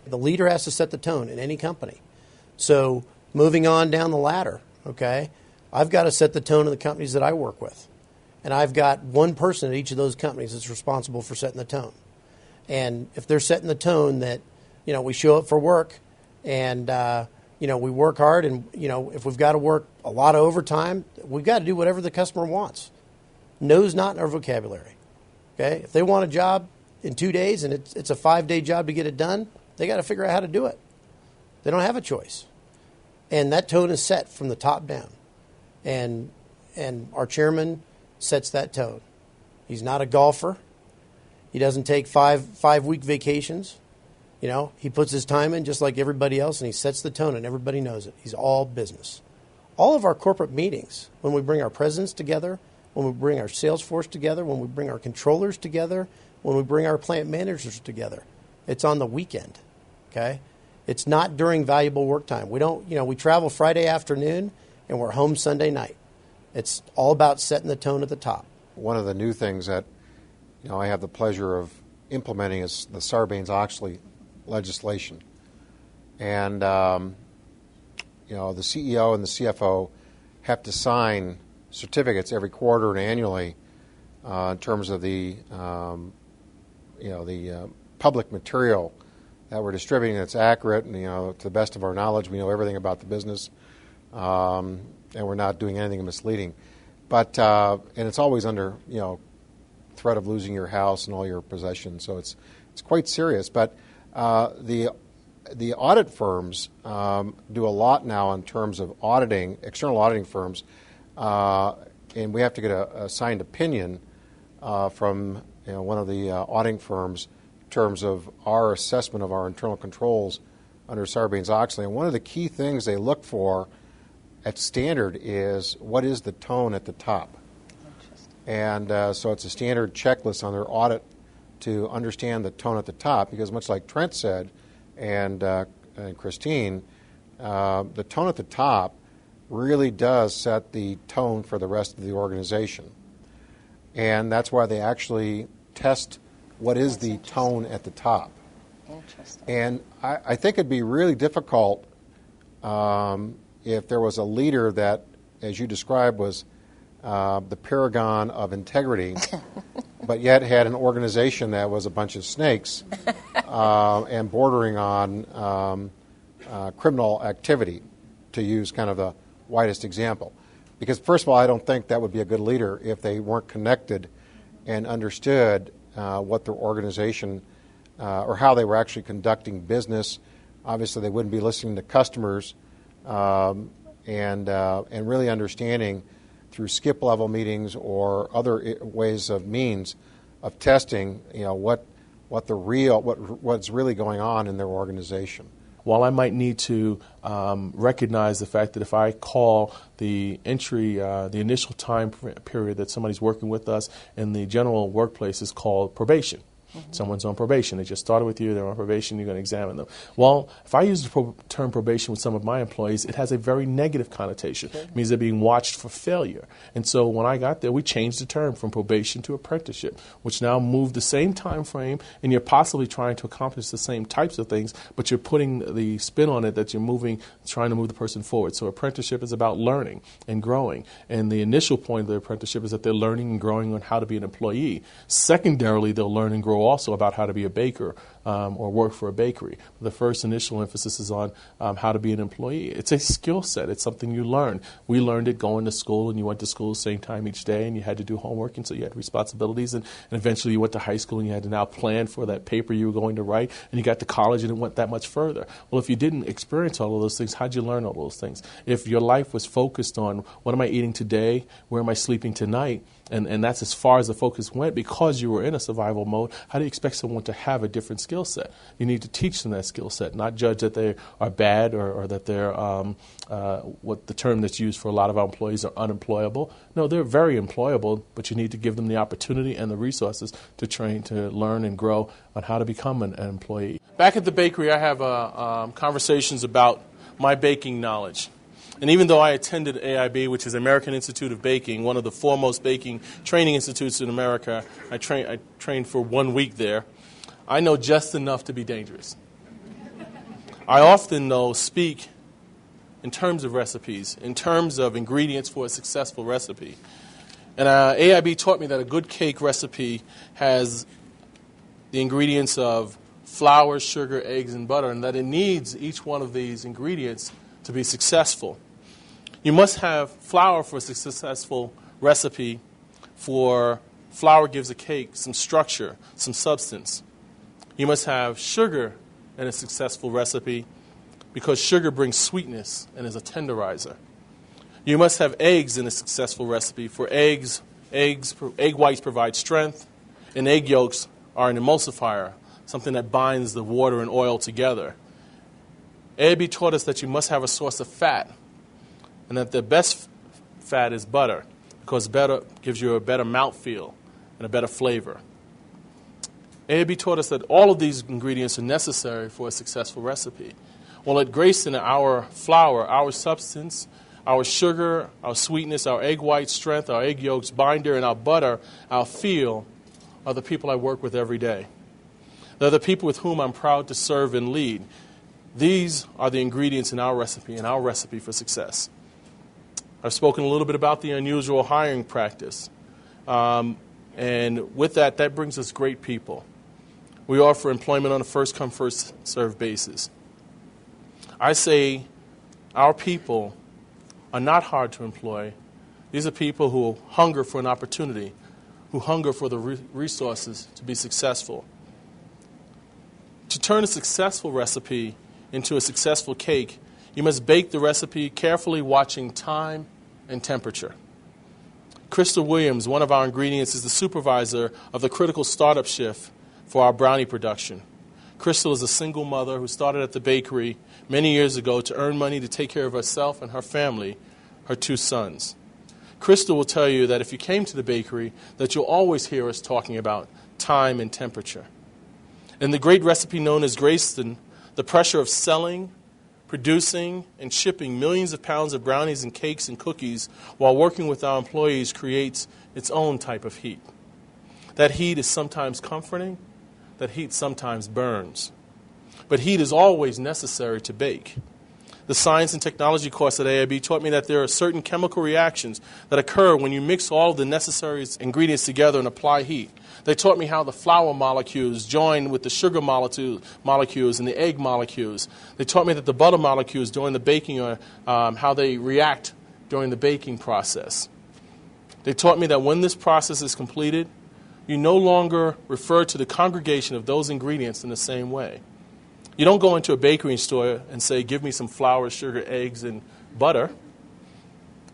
The leader has to set the tone in any company. So moving on down the ladder, okay, I've got to set the tone in the companies that I work with. And I've got one person at each of those companies that's responsible for setting the tone. And if they're setting the tone that, we show up for work and, we work hard and, if we've got to work a lot of overtime, we've got to do whatever the customer wants. No's not in our vocabulary. Okay? If they want a job in 2 days and it's a 5-day job to get it done, they got to figure out how to do it. They don't have a choice. And that tone is set from the top down. And our chairman sets that tone. He's not a golfer. He doesn't take five-week vacations. He puts his time in just like everybody else, and he sets the tone, and everybody knows it. He's all business. All of our corporate meetings, when we bring our presidents together, when we bring our sales force together, when we bring our controllers together, when we bring our plant managers together, it's on the weekend, okay? It's not during valuable work time. We don't, we travel Friday afternoon, and we're home Sunday night. It's all about setting the tone at the top. One of the new things that, I have the pleasure of implementing is the Sarbanes-Oxley legislation. And, the CEO and the CFO have to sign certificates every quarter and annually in terms of the public material that we're distributing that's accurate and, to the best of our knowledge, we know everything about the business, and we're not doing anything misleading. But, and it's always under, threat of losing your house and all your possessions, so it's quite serious. But the audit firms do a lot now in terms of auditing, external auditing firms, and we have to get a signed opinion from one of the auditing firms in terms of our assessment of our internal controls under Sarbanes-Oxley. And one of the key things they look for at standard is what is the tone at the top. And so it's a standard checklist on their audit to understand the tone at the top, because much like Trent said and Christine, the tone at the top really does set the tone for the rest of the organization. And that's why they actually test what is the tone at the top. Interesting. And I think it'd be really difficult if there was a leader that, as you described, was the paragon of integrity, but yet had an organization that was a bunch of snakes and bordering on criminal activity, to use kind of the widest example. Because first of all, I don't think that would be a good leader if they weren't connected and understood what their organization or how they were actually conducting business. Obviously, they wouldn't be listening to customers and really understanding through skip level meetings or other ways of means of testing, what's really going on in their organization. While I might need to recognize the fact that if I call the initial time period that somebody's working with us in the general workplace is called probation. Mm-hmm. Someone's on probation. They just started with you. They're on probation. You're going to examine them. Well, if I use the term probation with some of my employees, it has a very negative connotation. Okay. It means they're being watched for failure. And so when I got there, we changed the term from probation to apprenticeship, which now moved the same time frame, and you're possibly trying to accomplish the same types of things, but you're putting the spin on it that you're trying to move the person forward. So apprenticeship is about learning and growing. And the initial point of the apprenticeship is that they're learning and growing on how to be an employee. Secondarily, they'll learn and grow also about how to be a baker or work for a bakery. The first initial emphasis is on how to be an employee. It's a skill set. It's something you learn. We learned it going to school, and you went to school the same time each day, and you had to do homework, and so you had responsibilities, and eventually you went to high school, and you had to now plan for that paper you were going to write, and you got to college, and it went that much further. Well, if you didn't experience all of those things, how'd you learn all those things? If your life was focused on what am I eating today, where am I sleeping tonight, and that's as far as the focus went because you were in a survival mode, how do you expect someone to have a different skill set? You need to teach them that skill set, not judge that they are bad or that they're, what the term that's used for a lot of our employees are unemployable. No, they're very employable, but you need to give them the opportunity and the resources to train, to learn and grow on how to become an employee. Back at the bakery, I have conversations about my baking knowledge. And even though I attended AIB, which is American Institute of Baking, one of the foremost baking training institutes in America, I trained for 1 week there, I know just enough to be dangerous. I often, though, speak in terms of recipes, in terms of ingredients for a successful recipe. And AIB taught me that a good cake recipe has the ingredients of flour, sugar, eggs, and butter, and that it needs each one of these ingredients to be successful. You must have flour for a successful recipe, for flour gives a cake some structure, some substance. You must have sugar in a successful recipe because sugar brings sweetness and is a tenderizer. You must have eggs in a successful recipe, for egg whites provide strength, and egg yolks are an emulsifier, something that binds the water and oil together. AIB taught us that you must have a source of fat, and that the best fat is butter, because butter gives you a better mouthfeel and a better flavor. AIB taught us that all of these ingredients are necessary for a successful recipe. Well, at Grayson, our flour, our substance, our sugar, our sweetness, our egg white strength, our egg yolks binder, and our butter, our feel, are the people I work with every day. They're the people with whom I'm proud to serve and lead. These are the ingredients in our recipe, and our recipe for success. I've spoken a little bit about the unusual hiring practice. And with that brings us great people. We offer employment on a first-come, first-served basis. I say our people are not hard to employ. These are people who hunger for an opportunity, who hunger for the resources to be successful. To turn a successful recipe into a successful cake, you must bake the recipe carefully, watching time and temperature. Crystal Williams, one of our ingredients, is the supervisor of the critical startup shift for our brownie production. Crystal is a single mother who started at the bakery many years ago to earn money to take care of herself and her family, her 2 sons. Crystal will tell you that if you came to the bakery, that you'll always hear us talking about time and temperature. In the great recipe known as Grayson, the pressure of selling, producing, and shipping millions of pounds of brownies and cakes and cookies while working with our employees creates its own type of heat. That heat is sometimes comforting. That heat sometimes burns. But heat is always necessary to bake. The science and technology course at AIB taught me that there are certain chemical reactions that occur when you mix all the necessary ingredients together and apply heat. They taught me how the flour molecules join with the sugar molecules and the egg molecules. They taught me that the butter molecules during the baking are how they react during the baking process. They taught me that when this process is completed, you no longer refer to the congregation of those ingredients in the same way. You don't go into a bakery store and say, give me some flour, sugar, eggs, and butter.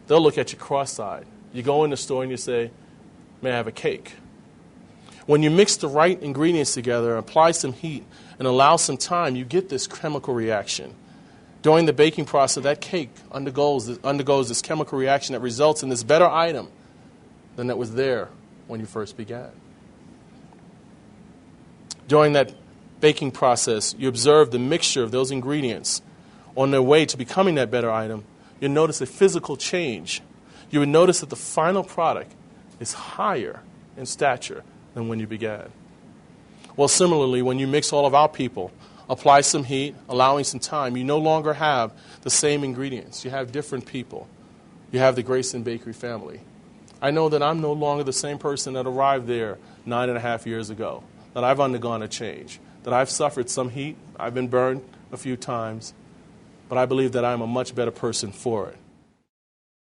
They'll look at you cross-eyed. You go in the store and you say, may I have a cake? When you mix the right ingredients together, apply some heat, and allow some time, you get this chemical reaction. During the baking process, that cake undergoes this chemical reaction that results in this better item than that was there when you first began. During that baking process, you observe the mixture of those ingredients on their way to becoming that better item. You'll notice a physical change. You would notice that the final product is higher in stature than when you began. Well, similarly, when you mix all of our people, apply some heat, allowing some time, you no longer have the same ingredients. You have different people. You have the Grayson Bakery family. I know that I'm no longer the same person that arrived there 9.5 years ago, that I've undergone a change, that I've suffered some heat, I've been burned a few times, but I believe that I'm a much better person for it.